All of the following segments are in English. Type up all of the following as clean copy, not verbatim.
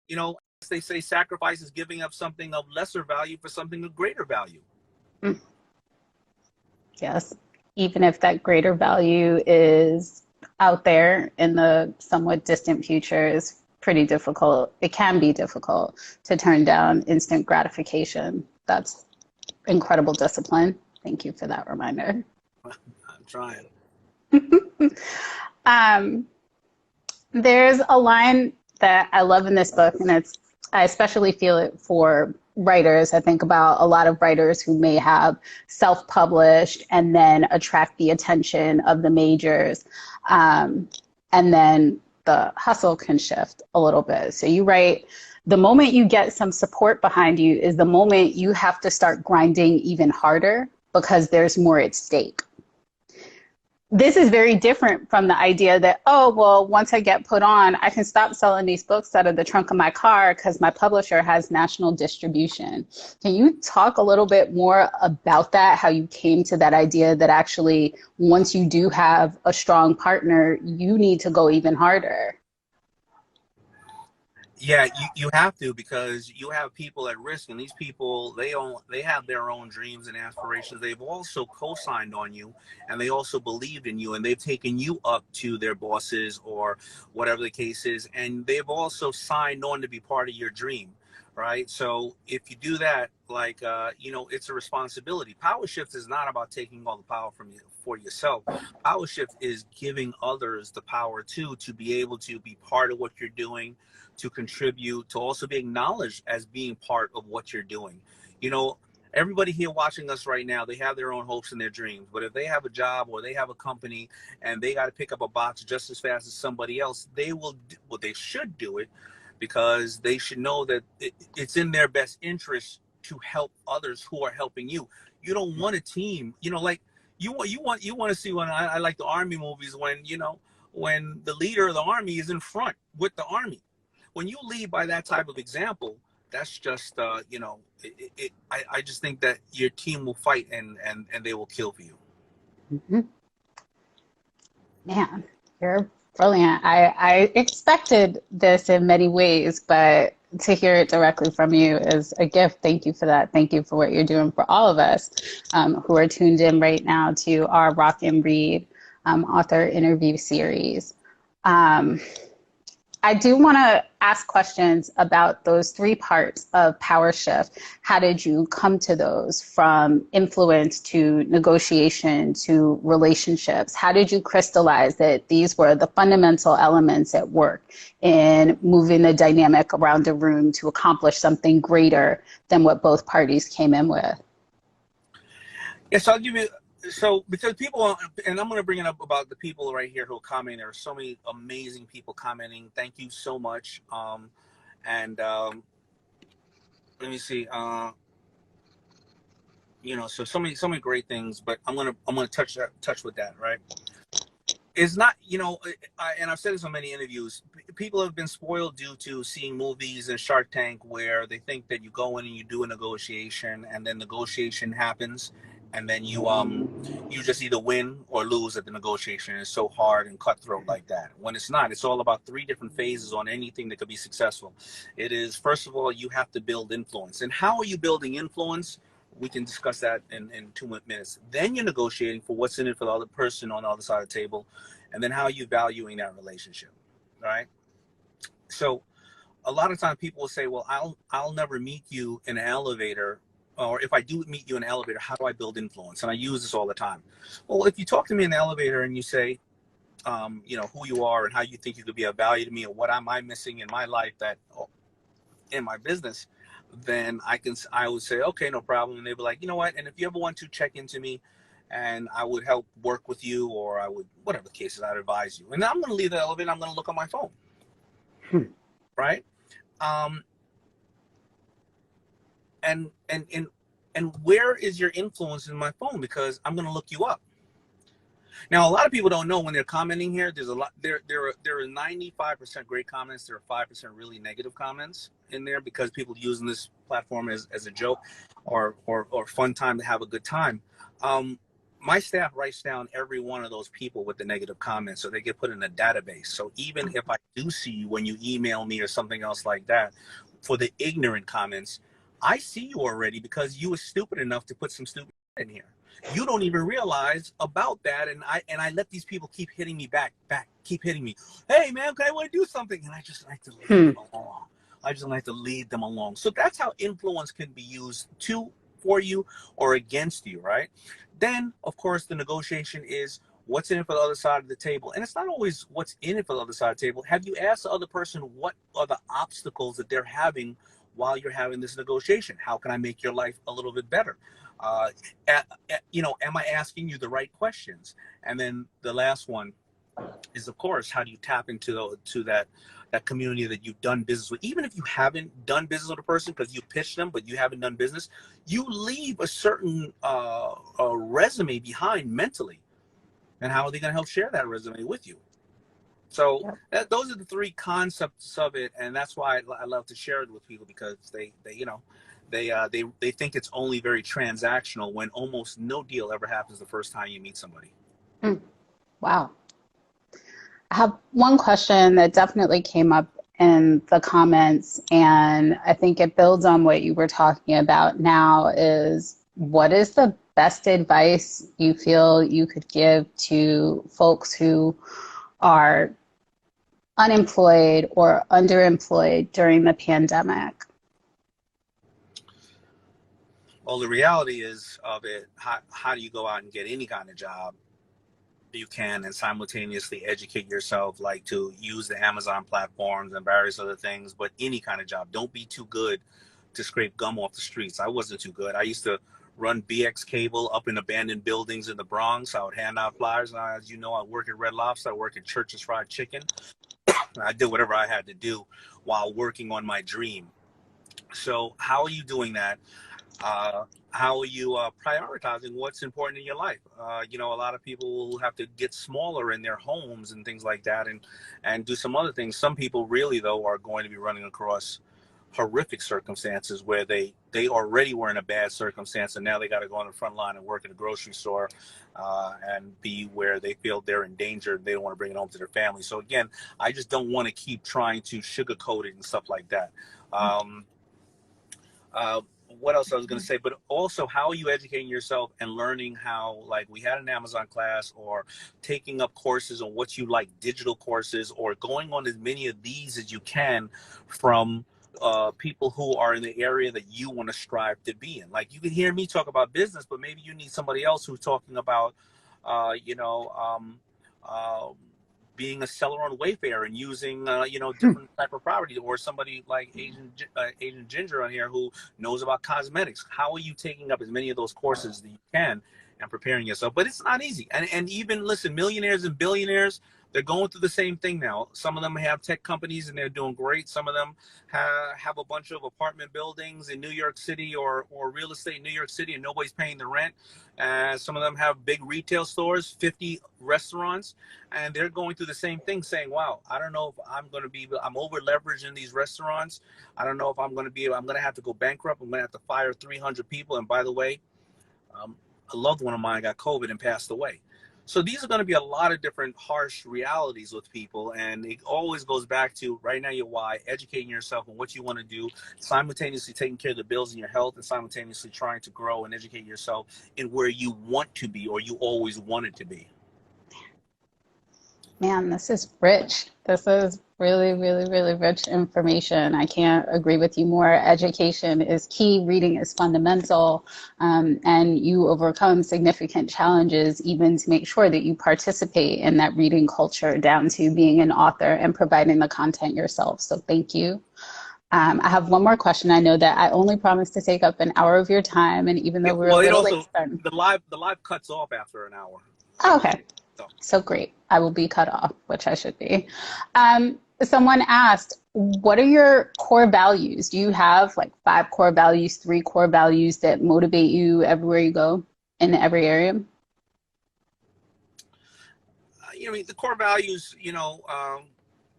You know, as they say, sacrifice is giving up something of lesser value for something of greater value. Mm. Yes. Even if that greater value is out there in the somewhat distant future, is pretty difficult. It can be difficult to turn down instant gratification. That's incredible discipline. Thank you for that reminder. I'm trying. Um, there's a line that I love in this book, and I especially feel it for writers. I think about a lot of writers who may have self-published and then attract the attention of the majors. And then the hustle can shift a little bit. So you write, the moment you get some support behind you is the moment you have to start grinding even harder because there's more at stake. This is very different from the idea that, oh, well, once I get put on, I can stop selling these books out of the trunk of my car because my publisher has national distribution. Can you talk a little bit more about that, how you came to that idea that actually once you do have a strong partner, you need to go even harder? Yeah, you have to, because you have people at risk, and these people, they have their own dreams and aspirations. They've also co-signed on you, and they also believed in you, and they've taken you up to their bosses or whatever the case is, and they've also signed on to be part of your dream, right? So if you do that, like you know, it's a responsibility. Powershift is not about taking all the power from you for yourself. Powershift is giving others the power too, to be able to be part of what you're doing, to contribute, to also be acknowledged as being part of what you're doing. You know, everybody here watching us right now, they have their own hopes and their dreams. But if they have a job or they have a company and they got to pick up a box just as fast as somebody else, they will, well, they should do it, because they should know that it's in their best interest to help others who are helping you. You don't want a team, you know, like you want to see, when I like the army movies, when, you know, when the leader of the army is in front with the army. When you lead by that type of example, that's just, you know, I just think that your team will fight, and they will kill for you. Mm-hmm. Man, you're brilliant. I expected this in many ways, but to hear it directly from you is a gift. Thank you for that. Thank you for what you're doing for all of us who are tuned in right now to our Rock and Read author interview series. Um, I do want to ask questions about those three parts of Powershift. How did you come to those, from influence to negotiation to relationships? How did you crystallize that these were the fundamental elements at work in moving the dynamic around the room to accomplish something greater than what both parties came in with? Yes, I'll give you. So, because people, and I'm going to bring it up about the people right here who are commenting. There are so many amazing people commenting. Thank you so much. And let me see. You know, so many great things. But I'm gonna touch with that, right? It's not, you know, and I've said this on many interviews. People have been spoiled due to seeing movies and Shark Tank, where they think that you go in and you do a negotiation, and then negotiation happens, and then you just either win or lose at the negotiation. It's so hard and cutthroat like that. When it's not, it's all about three different phases on anything that could be successful. It is, first of all, you have to build influence. And how are you building influence? We can discuss that in 2 minutes. Then you're negotiating for what's in it for the other person on the other side of the table. And then how are you valuing that relationship, right? So a lot of times people will say, well, I'll never meet you in an elevator, or if I do meet you in an elevator, how do I build influence? And I use this all the time. Well, if you talk to me in the elevator and you say, you know, who you are and how you think you could be of value to me, or what am I missing in my life, that in my business, then I would say, okay, no problem. And they'd be like, you know what? And if you ever want to check into me, and I would help work with you, or I would, whatever the case is, I'd advise you. And then I'm going to leave the elevator. I'm going to look on my phone. Right. And where is your influence in my phone? Because I'm going to look you up. Now, a lot of people don't know, when they're commenting here, there's a lot, there are 95% great comments. There are 5% really negative comments in there, because people using this platform as a joke or fun time to have a good time. my staff writes down every one of those people with the negative comments so they get put in a database. So even if I do see you when you email me or something else like that for the ignorant comments, I see you already because you were stupid enough to put some stupid in here. You don't even realize about that, and I let these people keep hitting me back, keep hitting me. Hey man, I want to do something, and I just like to leave them along. I just like to lead them along. So that's how influence can be used for you or against you, right? Then, of course, the negotiation is what's in it for the other side of the table. And it's not always what's in it for the other side of the table. Have you asked the other person what are the obstacles that they're having while you're having this negotiation? How can I make your life a little bit better? Am I asking you the right questions? And then the last one is, of course, how do you tap into that community that you've done business with? Even if you haven't done business with a person because you pitched them, but you haven't done business, you leave a certain resume behind mentally. And how are they going to help share that resume with you? So those are the three concepts of it, and that's why I love to share it with people, because they think it's only very transactional when almost no deal ever happens the first time you meet somebody. Wow. I have one question that definitely came up in the comments, and I think it builds on what you were talking about now, is what is the best advice you feel you could give to folks who are unemployed or underemployed during the pandemic? Well, the reality is of it, how do you go out and get any kind of job you can and simultaneously educate yourself, like to use the Amazon platforms and various other things, but any kind of job. Don't be too good to scrape gum off the streets. I wasn't too good. I used to run BX cable up in abandoned buildings in the Bronx. I would hand out flyers. And as you know, I work at Red Lobster. I work at Church's Fried Chicken. I did whatever I had to do while working on my dream. So how are you doing that? How are you prioritizing what's important in your life? A lot of people will have to get smaller in their homes and things like that, and do some other things. Some people really, though, are going to be running across horrific circumstances where they already were in a bad circumstance, and now they got to go on the front line and work at a grocery store and be where they feel they're in danger. They don't want to bring it home to their family. So again, I just don't want to keep trying to sugarcoat it and stuff like that. What else I was going to say, but also how are you educating yourself and learning how, like we had an Amazon class, or taking up courses on what you like, digital courses, or going on as many of these as you can from people who are in the area that you want to strive to be in. Like you can hear me talk about business, but maybe you need somebody else who's talking about, being a seller on Wayfair and using, different type of property, or somebody like Asian Ginger on here who knows about cosmetics. How are you taking up as many of those courses that you can and preparing yourself? But it's not easy. And even, listen, millionaires and billionaires, they're going through the same thing now. Some of them have tech companies and they're doing great. Some of them have a bunch of apartment buildings in New York City or real estate in New York City, and nobody's paying the rent. Some of them have big retail stores, 50 restaurants, and they're going through the same thing, saying, wow, I don't know if I'm over leveraged in these restaurants. I don't know if I'm going to have to go bankrupt. I'm going to have to fire 300 people. And by the way, a loved one of mine got COVID and passed away. So these are going to be a lot of different harsh realities with people, and it always goes back to right now your why, educating yourself on what you want to do, simultaneously taking care of the bills and your health, and simultaneously trying to grow and educate yourself in where you want to be or you always wanted to be. Man, this is rich. This is really, really, really rich information. I can't agree with you more. Education is key. Reading is fundamental. And you overcome significant challenges even to make sure that you participate in that reading culture, down to being an author and providing the content yourself. So thank you. I have one more question. I know that I only promised to take up an hour of your time, and even though we're a little late starting. The live cuts off after an hour. Oh, okay. So great. I will be cut off, which I should be. Someone asked, what are your core values? Do you have like 5 core values, 3 core values that motivate you everywhere you go in every area? The core values,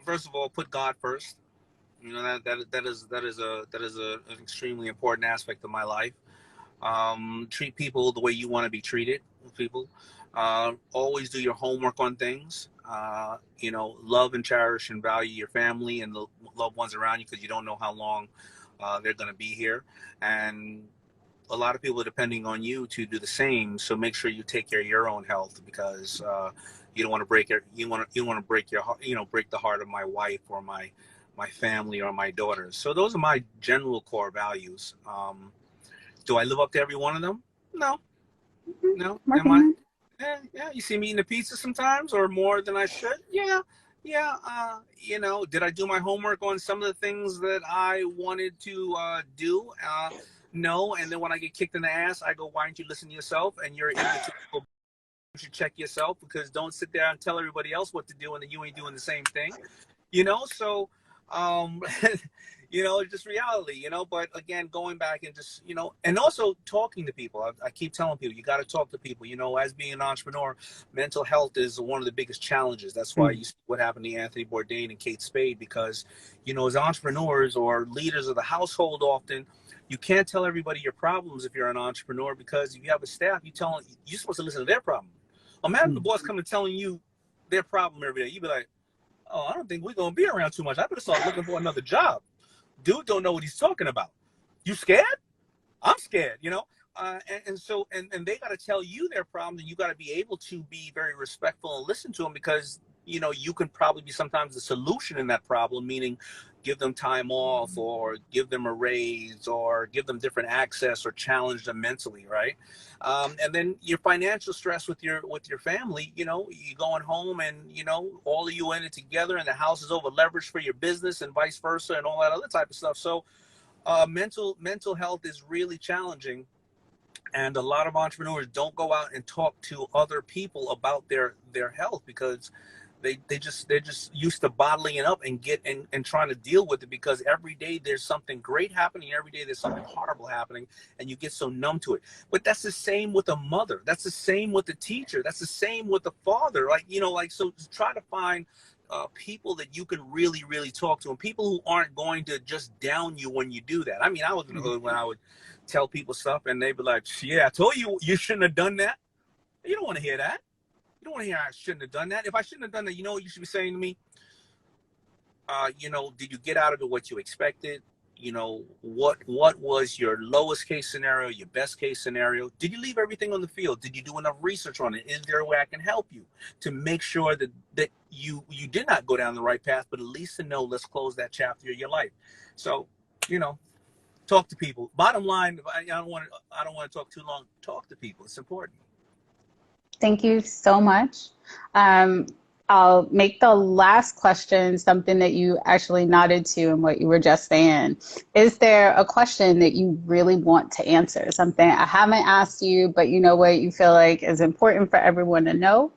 first of all, put God first. That is an extremely important aspect of my life. Treat people the way you want to be treated with people. Always do your homework on things. You know, love and cherish and value your family and the loved ones around you, because you don't know how long they're going to be here. And a lot of people are depending on you to do the same. So make sure you take care of your own health, because you don't want to break it. You want to break your heart, you know, break the heart of my wife or my family or my daughters. So those are my general core values. Do I live up to every one of them? No, no. Am I? Yeah. You see me eating a pizza sometimes, or more than I should. Yeah. You know, did I do my homework on some of the things that I wanted to do? No. And then when I get kicked in the ass, I go, why don't you listen to yourself? And you're you should check yourself, because don't sit there and tell everybody else what to do and then you ain't doing the same thing. You know, so you know, it's just reality, you know. But again, going back and just, you know, and also talking to people. I keep telling people, you got to talk to people. You know, as being an entrepreneur, mental health is one of the biggest challenges. That's why you see what happened to Anthony Bourdain and Kate Spade, because, you know, as entrepreneurs or leaders of the household, often you can't tell everybody your problems if you're an entrepreneur, because if you have a staff, you're supposed to listen to their problem. Imagine the boss coming telling you their problem every day. You'd be like, oh, I don't think we're going to be around too much. I better start looking for another job. Dude don't know what he's talking about. You scared? I'm scared, you know? So they got to tell you their problem, and you got to be able to be very respectful and listen to them, because, you know, you can probably be sometimes the solution in that problem, meaning give them time off or give them a raise or give them different access or challenge them mentally, right? And then your financial stress with your family, you know, you going home and, you know, all of you in it together and the house is over leveraged for your business and vice versa and all that other type of stuff. So mental health is really challenging. And a lot of entrepreneurs don't go out and talk to other people about their health, because they're just used to bottling it up and trying to deal with it, because every day there's something great happening, every day there's something horrible happening, and you get so numb to it. But that's the same with a mother, that's the same with a teacher, that's the same with a father. Like, you know, like, so try to find people that you can really talk to, and people who aren't going to just down you when you do that. I mean, I was in the hood when I would tell people stuff and they'd be like, yeah, I told you you shouldn't have done that. You don't want to hear that. You don't want to hear I shouldn't have done that. If I shouldn't have done that, you know what you should be saying to me? You know, did you get out of it what you expected? You know, what was your lowest case scenario, your best case scenario? Did you leave everything on the field? Did you do enough research on it? Is there a way I can help you to make sure that you did not go down the right path, but at least to know, let's close that chapter of your life. So, you know, talk to people. Bottom line, I don't want to talk too long. Talk to people. It's important. Thank you so much. I'll make the last question something that you actually nodded to in what you were just saying. Is there a question that you really want to answer? Something I haven't asked you, but you know what you feel like is important for everyone to know?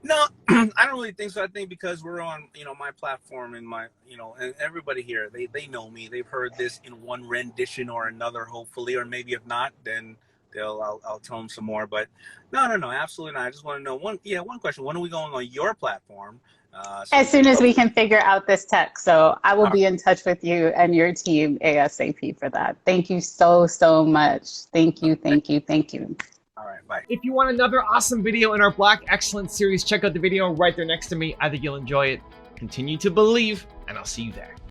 No, I don't really think so. I think because we're on, you know, my platform and my, you know, and everybody here, they know me. They've heard this in one rendition or another, hopefully, or maybe if not, then I'll tell them some more. But no, absolutely not. I just want to know one question. When are we going on your platform? As soon as we can figure out this tech. So I will be in touch with you and your team ASAP for that. Thank you so much. Thank you. All right, bye. If you want another awesome video in our Black Excellence series, check out the video right there next to me. I think you'll enjoy it. Continue to believe, and I'll see you there.